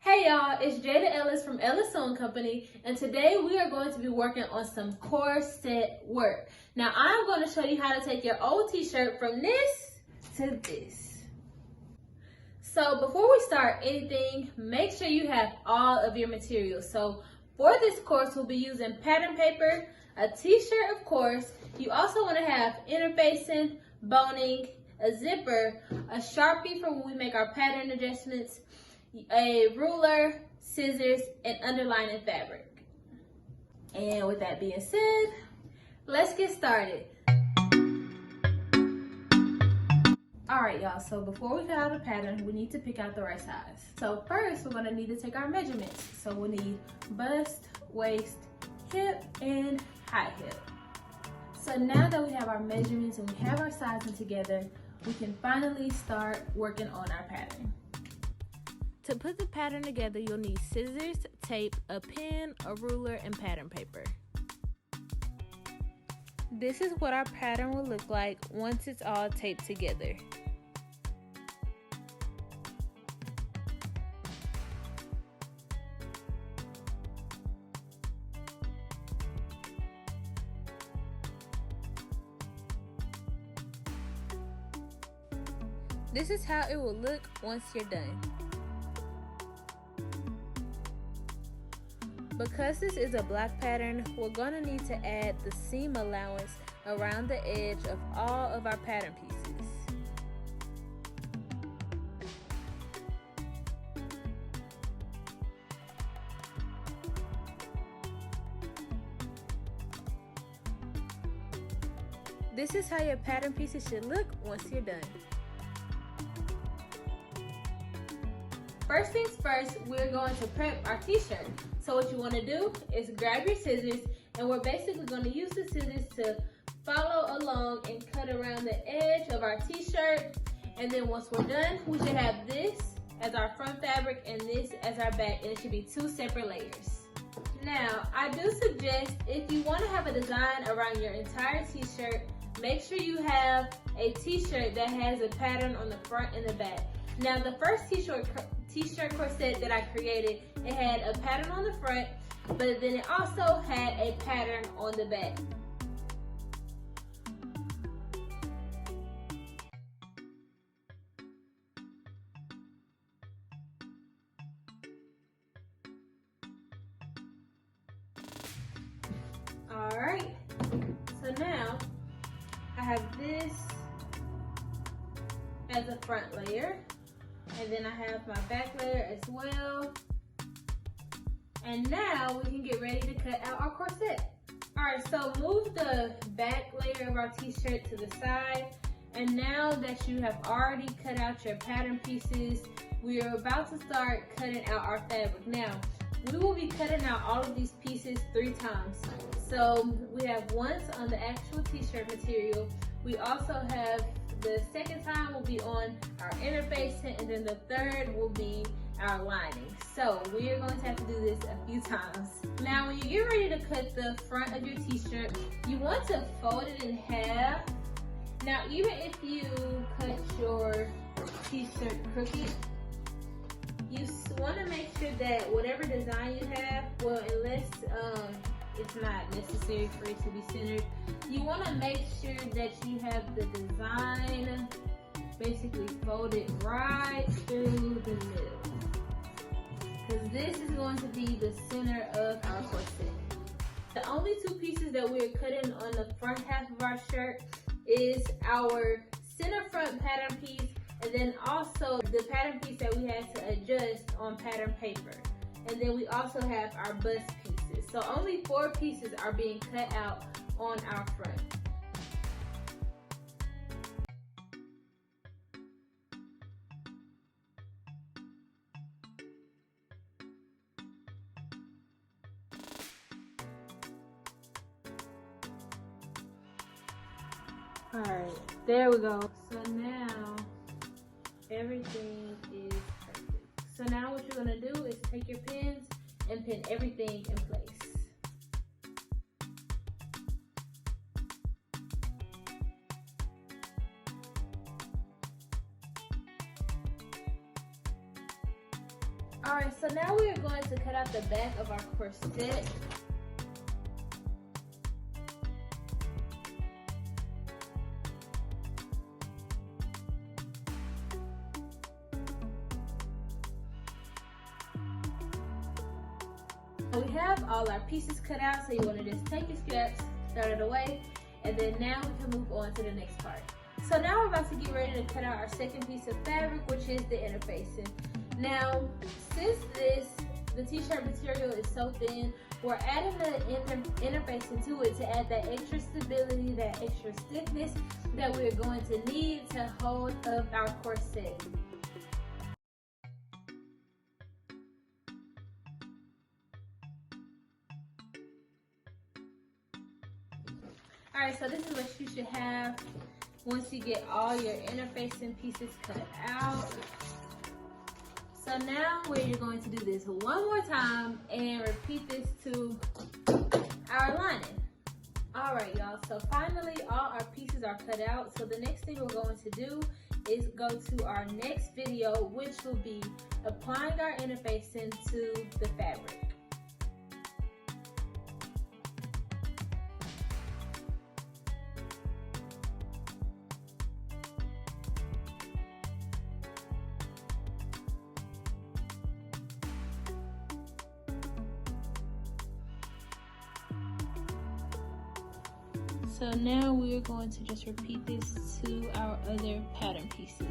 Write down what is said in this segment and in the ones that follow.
Hey y'all, it's Jada Ellis from Ellis Sewing Company, and today we are going to be working on some corset work. Now I'm going to show you how to take your old t-shirt from this to this. So before we start anything, make sure you have all of your materials. So for this course, we'll be using pattern paper, a t-shirt of course. You also want to have interfacing, boning, a zipper, a Sharpie for when we make our pattern adjustments, a ruler, scissors, and underlining fabric. And with that being said, let's get started. Alright y'all, so before we cut out a pattern, we need to pick out the right size. So first, we're gonna need to take our measurements. So we'll need bust, waist, hip, and high hip. So now that we have our measurements and we have our sizing together, we can finally start working on our pattern. To put the pattern together, you'll need scissors, tape, a pen, a ruler, and pattern paper. This is what our pattern will look like once it's all taped together. This is how it will look once you're done. Because this is a black pattern, we're going to need to add the seam allowance around the edge of all of our pattern pieces. This is how your pattern pieces should look once you're done. First things first, we're going to prep our t-shirt. So what you want to do is grab your scissors, and we're basically going to use the scissors to follow along and cut around the edge of our t-shirt. And then once we're done, we should have this as our front fabric and this as our back, and it should be two separate layers. Now, I do suggest if you want to have a design around your entire t-shirt, make sure you have a t-shirt that has a pattern on the front and the back. Now, the first t-shirt corset that I created, it had a pattern on the front, but then it also had a pattern on the back. Alright, so now I have this as a front layer. And then I have my back layer as well. And now we can get ready to cut out our corset. Alright, so move the back layer of our t-shirt to the side. And now that you have already cut out your pattern pieces, we are about to start cutting out our fabric. Now, we will be cutting out all of these pieces 3 times. So we have once on the actual t-shirt material. We also have the second time will be on our interfacing, and then the third will be our lining. So we are going to have to do this a few times. Now when you get ready to cut the front of your t-shirt, you want to fold it in half. Now even if you cut your t-shirt crooked, you want to make sure that whatever design you have, well, unless it's not necessary for it to be centered, you want to make sure that you have the design basically folded right through the middle, because this is going to be the center of our corset. The only 2 pieces that we're cutting on the front half of our shirt is our center front pattern piece, and then also the pattern piece that we had to adjust on pattern paper. And then we also have our bust pieces. So only 4 pieces are being cut out on our front. Alright, there we go. So now everything is perfect. So now what you're going to do is take your pins and pin everything in place. Alright, so now we're going to cut out the back of our corset. We have all our pieces cut out, so you want to just take your scraps, throw it away, and then now we can move on to the next part. So now we're about to get ready to cut out our second piece of fabric, which is the interfacing. Now, since the t-shirt material is so thin, we're adding the interfacing to it to add that extra stability, that extra stiffness that we're going to need to hold up our corset. Alright, so this is what you should have once you get all your interfacing pieces cut out. So now we're going to do this one more time and repeat this to our lining. Alright y'all, so finally all our pieces are cut out. So the next thing we're going to do is go to our next video, which will be applying our interfacing to the fabric. So now we're going to just repeat this to our other pattern pieces.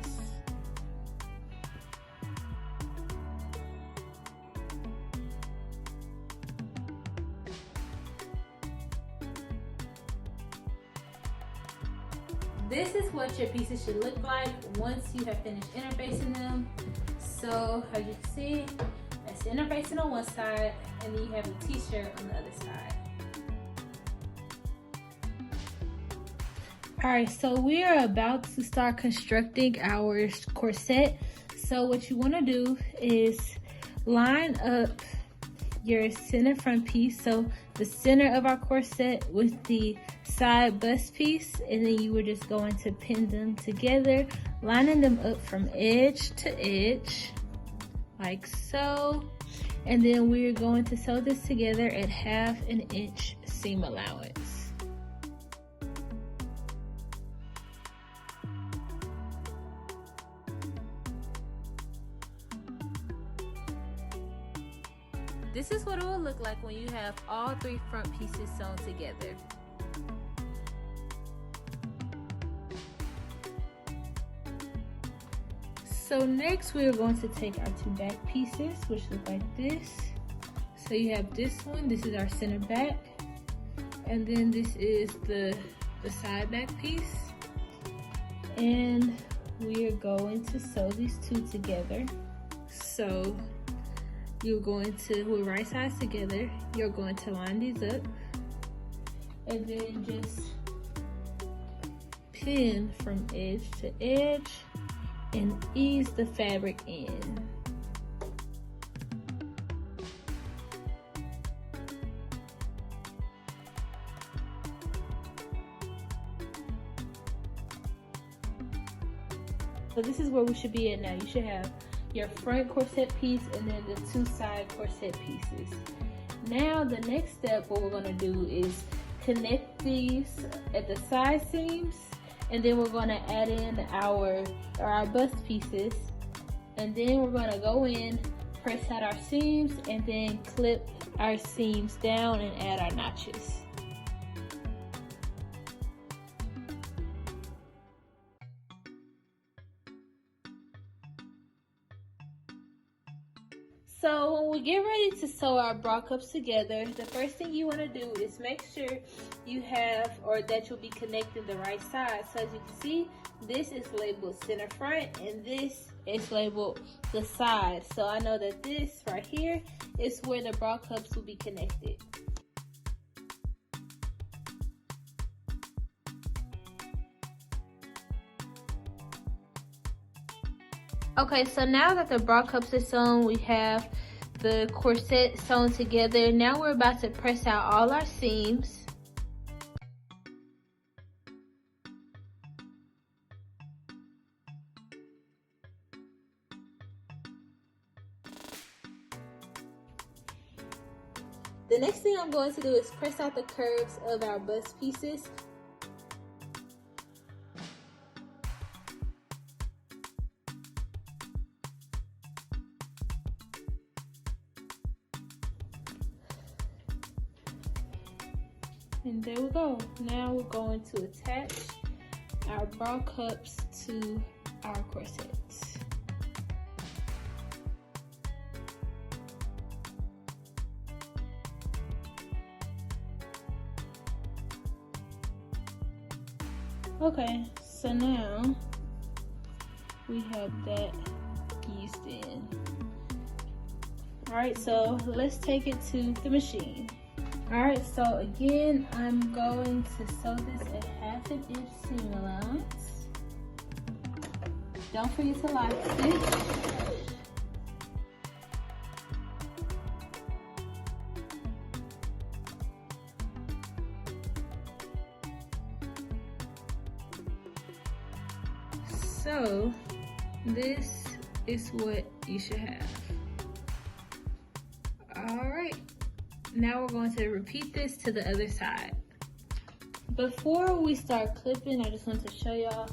This is what your pieces should look like once you have finished interfacing them. So as you can see, that's interfacing on one side, and then you have the t-shirt on the other side. Alright, so we are about to start constructing our corset. So what you want to do is line up your center front piece, so the center of our corset, with the side bust piece, and then you were just going to pin them together, lining them up from edge to edge, like so. And then we're going to sew this together at 1/2 inch seam allowance. This is what it will look like when you have all 3 front pieces sewn together. So next we are going to take our 2 back pieces, which look like this. So you have this one, this is our center back, and then this is the side back piece. And we are going to sew these 2 together. So you're going to, with right sides together, you're going to line these up and then just pin from edge to edge and ease the fabric in. So this is where we should be at now. You should have your front corset piece and then the 2 side corset pieces. Now the next step, what we're going to do is connect these at the side seams, and then we're going to add in our bust pieces, and then we're going to go in, press out our seams, and then clip our seams down and add our notches. So when we get ready to sew our bra cups together, the first thing you want to do is make sure you have, or that you'll be connecting the right side. So as you can see, this is labeled center front and this is labeled the side. So I know that this right here is where the bra cups will be connected. Okay, so now that the bra cups are sewn, we have the corset sewn together. Now we're about to press out all our seams. The next thing I'm going to do is press out the curves of our bust pieces. And there we go. Now we're going to attach our bra cups to our corsets. Okay, so now we have that eased in. All right, so let's take it to the machine. All right, so again, I'm going to sew this at 1/2 inch seam allowance. Don't forget to line stitch. So this is what you should have. All right. Now we're going to repeat this to the other side. Before we start clipping, I just want to show y'all,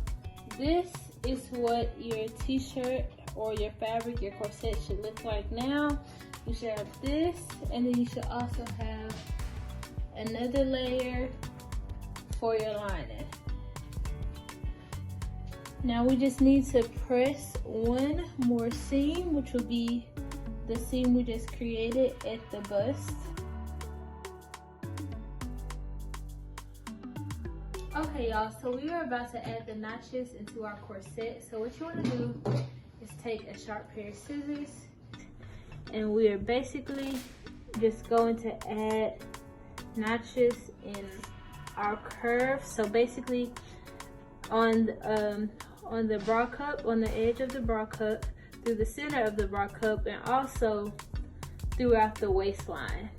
this is what your t-shirt or your fabric, your corset should look like now. You should have this, and then you should also have another layer for your lining. Now we just need to press one more seam, which will be the seam we just created at the bust. Okay, y'all, so we are about to add the notches into our corset. So what you want to do is take a sharp pair of scissors, and we are basically just going to add notches in our curve. So basically on the bra cup, on the edge of the bra cup, through the center of the bra cup, and also throughout the waistline.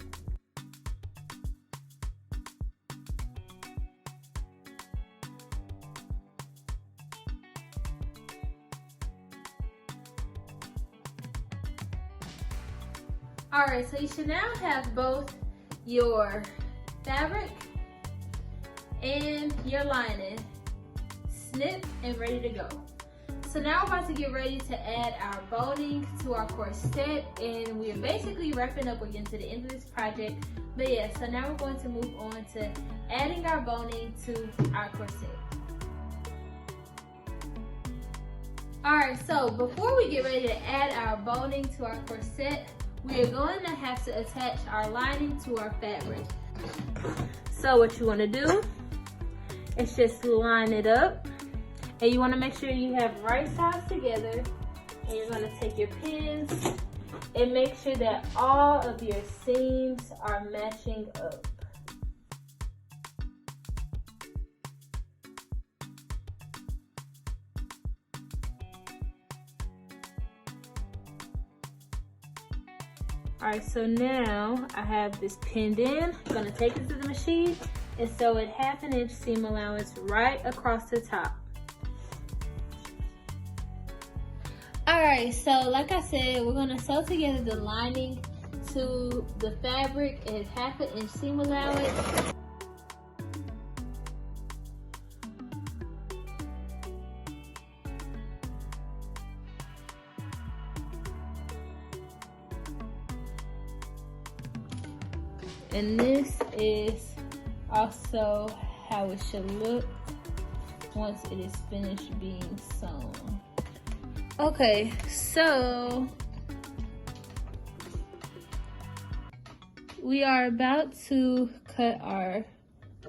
All right, so you should now have both your fabric and your lining snipped and ready to go. So now we're about to get ready to add our boning to our corset, and we're basically wrapping up again to the end of this project. But yeah, so now we're going to move on to adding our boning to our corset. All right, so before we get ready to add our boning to our corset, we are going to have to attach our lining to our fabric. So what you want to do is just line it up, and you want to make sure you have right sides together, and you're going to take your pins and make sure that all of your seams are matching up. All right, so now I have this pinned in. I'm gonna take it to the machine and sew it 1/2 inch seam allowance right across the top. All right, so like I said, we're gonna sew together the lining to the fabric at 1/2 inch seam allowance. And this is also how it should look once it is finished being sewn. Okay, so we are about to cut our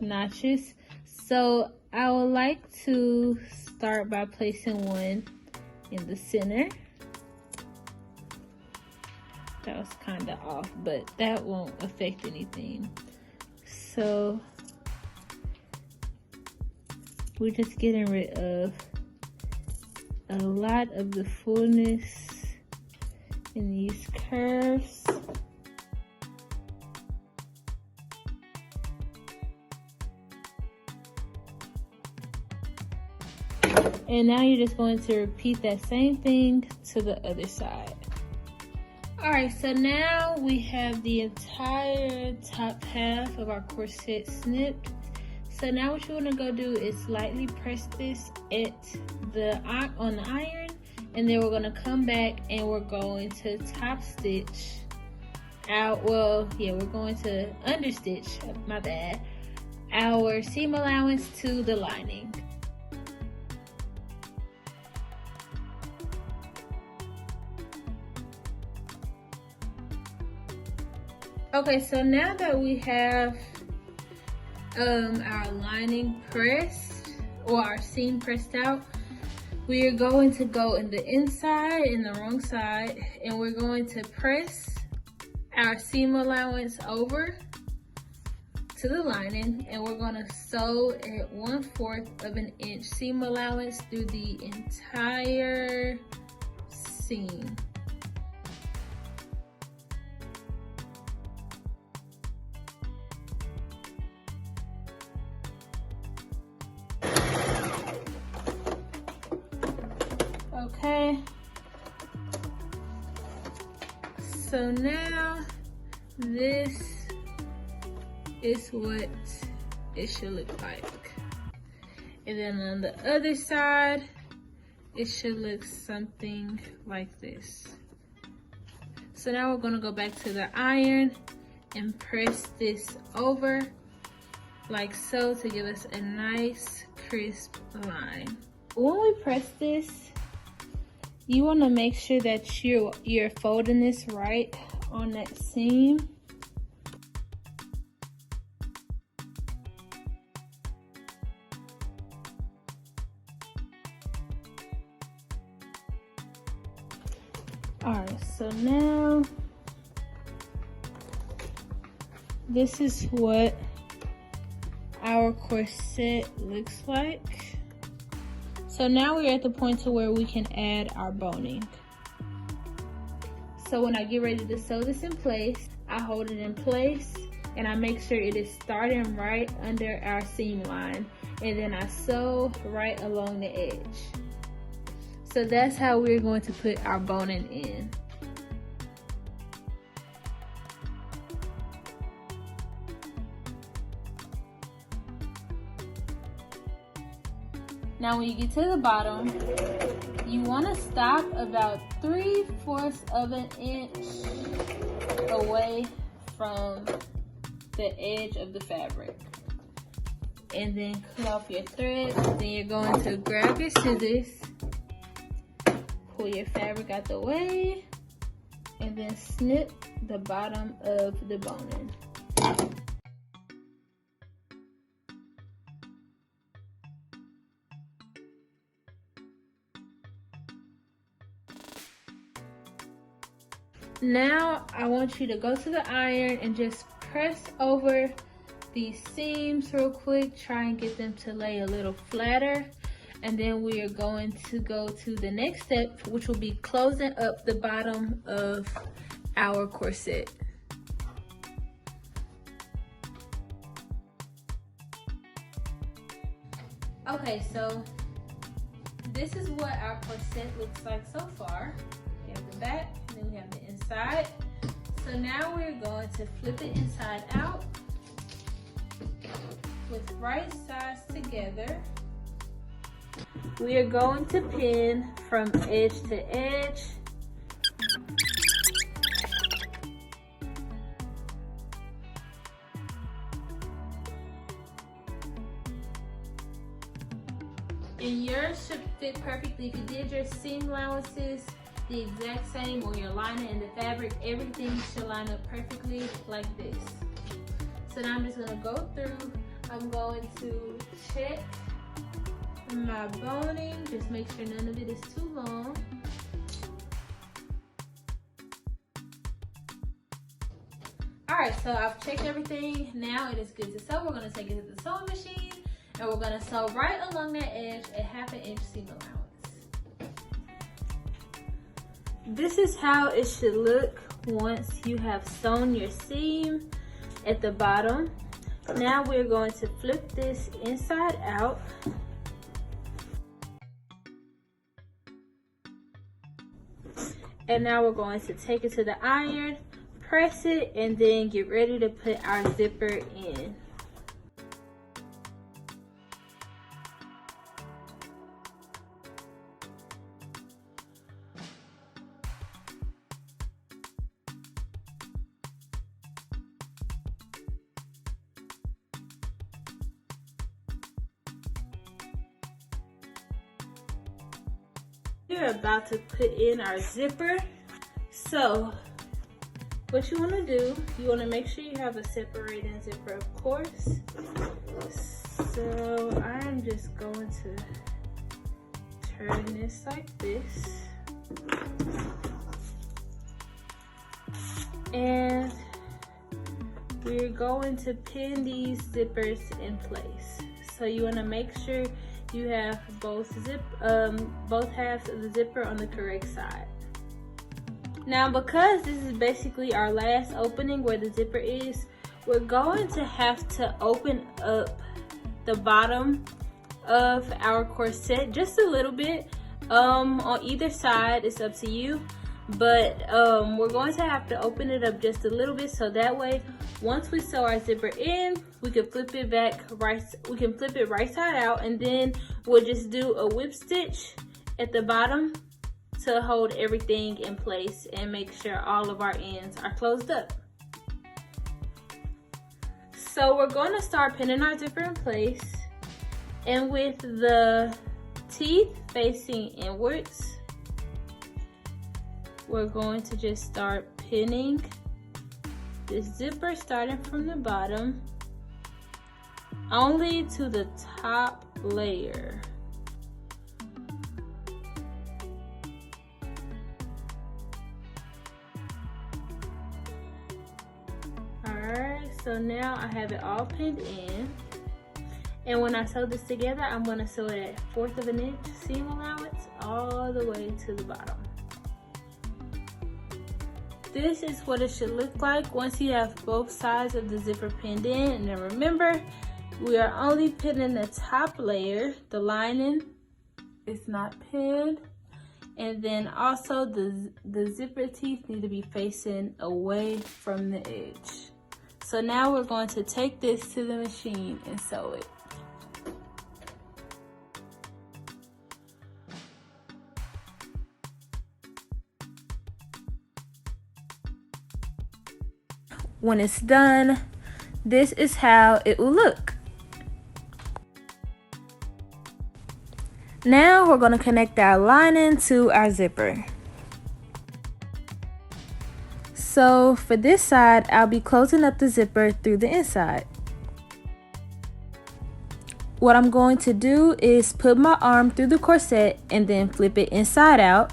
notches. So I would like to start by placing one in the center. That was kind of off, but that won't affect anything. So we're just getting rid of a lot of the fullness in these curves. And now you're just going to repeat that same thing to the other side. All right, so now we have the entire top half of our corset snipped. So now what you want to go do is lightly press this on the iron, and then we're going to come back and we're going to top stitch out. Well, yeah, we're going to understitch, my bad, our seam allowance to the lining. Okay, so now that we have our lining pressed, or our seam pressed out, we are going to go in the inside, in the wrong side, and we're going to press our seam allowance over to the lining, and we're going to sew at 1/4 of an inch seam allowance through the entire seam. Okay, so now this is what it should look like. And then on the other side, it should look something like this. So now we're gonna go back to the iron and press this over like so to give us a nice crisp line. When we press this, you want to make sure that you're folding this right on that seam. Alright, so now this is what our corset looks like. So now we're at the point to where we can add our boning. So when I get ready to sew this in place, I hold it in place and I make sure it is starting right under our seam line, and then I sew right along the edge. So that's how we're going to put our boning in. Now when you get to the bottom, you want to stop about 3/4 of an inch away from the edge of the fabric. And then cut off your thread. Then you're going to grab your scissors, pull your fabric out the way, and then snip the bottom of the boning. Now I want you to go to the iron and just press over these seams real quick. Try and get them to lay a little flatter. And then we are going to go to the next step, which will be closing up the bottom of our corset. Okay, so this is what our corset looks like so far. We have the back, and then we have the inside. So now we're going to flip it inside out with right sides together. We are going to pin from edge to edge. And yours should fit perfectly. If you did your seam allowances the exact same, or your lining and the fabric, everything should line up perfectly like this. So now I'm just gonna go through. I'm going to check my boning, just make sure none of it is too long. Alright, so I've checked everything. Now it is good to sew. We're gonna take it to the sewing machine, and we're gonna sew right along that edge a 1/2 inch seam allowance. This is how it should look once you have sewn your seam at the bottom. Now we're going to flip this inside out. And now we're going to take it to the iron, press it, and then get ready to put our zipper in. We're about to put in our zipper. So what you want to do, you want to make sure you have a separating zipper, of course. So I'm just going to turn this like this. And we're going to pin these zippers in place. So you want to make sure you have both halves of the zipper on the correct side. Now, because this is basically our last opening where the zipper is, we're going to have to open up the bottom of our corset just a little bit on either side. It's up to you, but we're going to have to open it up just a little bit, so that way once we sew our zipper in, we can flip it right side out, and then we'll just do a whip stitch at the bottom to hold everything in place and make sure all of our ends are closed up. So we're going to start pinning our zipper in place, and with the teeth facing inwards, we're going to just start pinning this zipper starting from the bottom only to the top layer. Alright, so now I have it all pinned in, and when I sew this together, I'm going to sew it at 1/4 of an inch seam allowance all the way to the bottom. This is what it should look like once you have both sides of the zipper pinned in. And then remember, we are only pinning the top layer. The lining is not pinned. And then also the zipper teeth need to be facing away from the edge. So now we're going to take this to the machine and sew it. When it's done, this is how it will look. Now we're going to connect our lining to our zipper. So for this side, I'll be closing up the zipper through the inside. What I'm going to do is put my arm through the corset and then flip it inside out.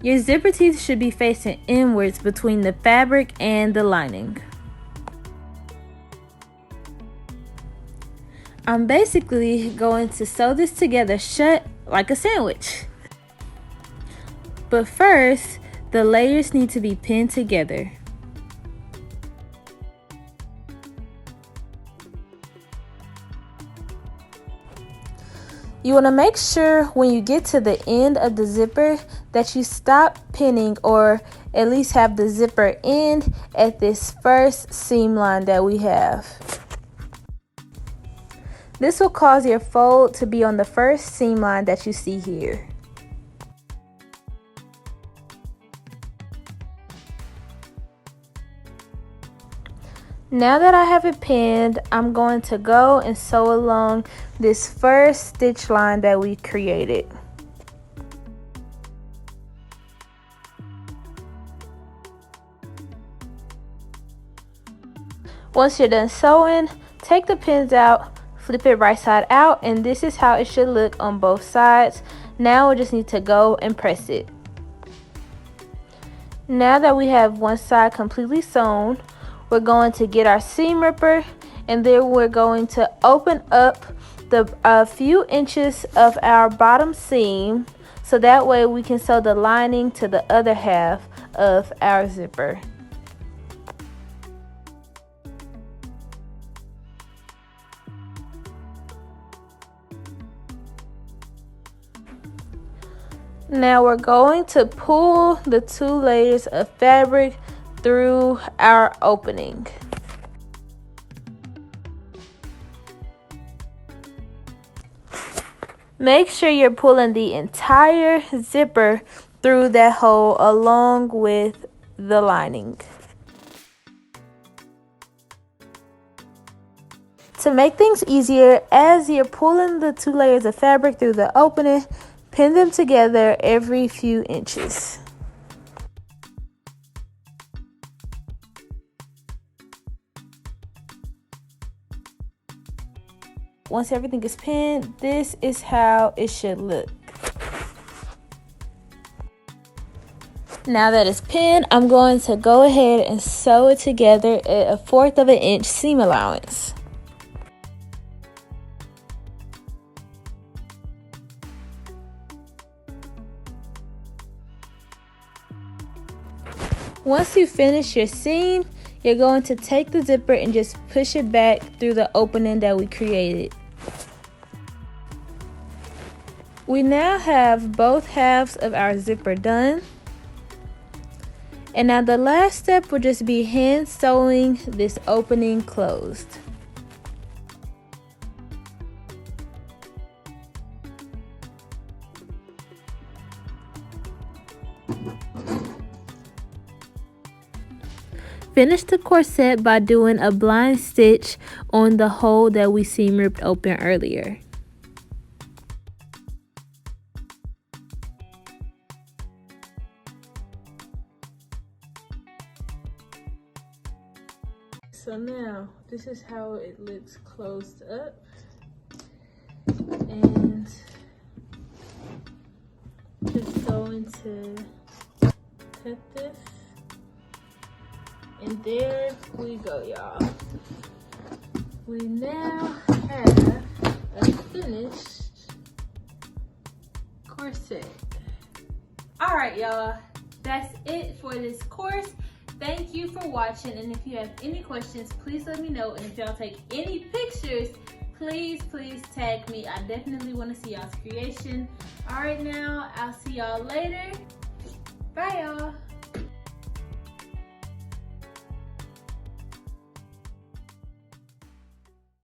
Your zipper teeth should be facing inwards between the fabric and the lining. I'm basically going to sew this together shut like a sandwich. But first, the layers need to be pinned together. You want to make sure when you get to the end of the zipper that you stop pinning, or at least have the zipper end at this first seam line that we have. This will cause your fold to be on the first seam line that you see here. Now that I have it pinned, I'm going to go and sew along this first stitch line that we created. Once you're done sewing, take the pins out, flip it right side out, and this is how it should look on both sides. Now we just need to go and press it. Now that we have one side completely sewn, we're going to get our seam ripper, and then we're going to open up a few inches of our bottom seam, so that way we can sew the lining to the other half of our zipper. Now we're going to pull the 2 layers of fabric through our opening. Make sure you're pulling the entire zipper through that hole along with the lining. To make things easier, as you're pulling the 2 layers of fabric through the opening, pin them together every few inches. Once everything is pinned, this is how it should look. Now that it's pinned, I'm going to go ahead and sew it together at 1/4 of an inch seam allowance. Once you finish your seam, you're going to take the zipper and just push it back through the opening that we created. We now have both halves of our zipper done. And now the last step will just be hand sewing this opening closed. Finish the corset by doing a blind stitch on the hole that we seam ripped open earlier. So now this is how it looks closed up, and just going to cut this. And there we go, y'all. We now have a finished corset. All right, y'all, that's it for this course. Thank you for watching, and if you have any questions, please let me know. And if y'all take any pictures, please tag me. I definitely want to see y'all's creation. All right, now I'll see y'all later. Bye, y'all.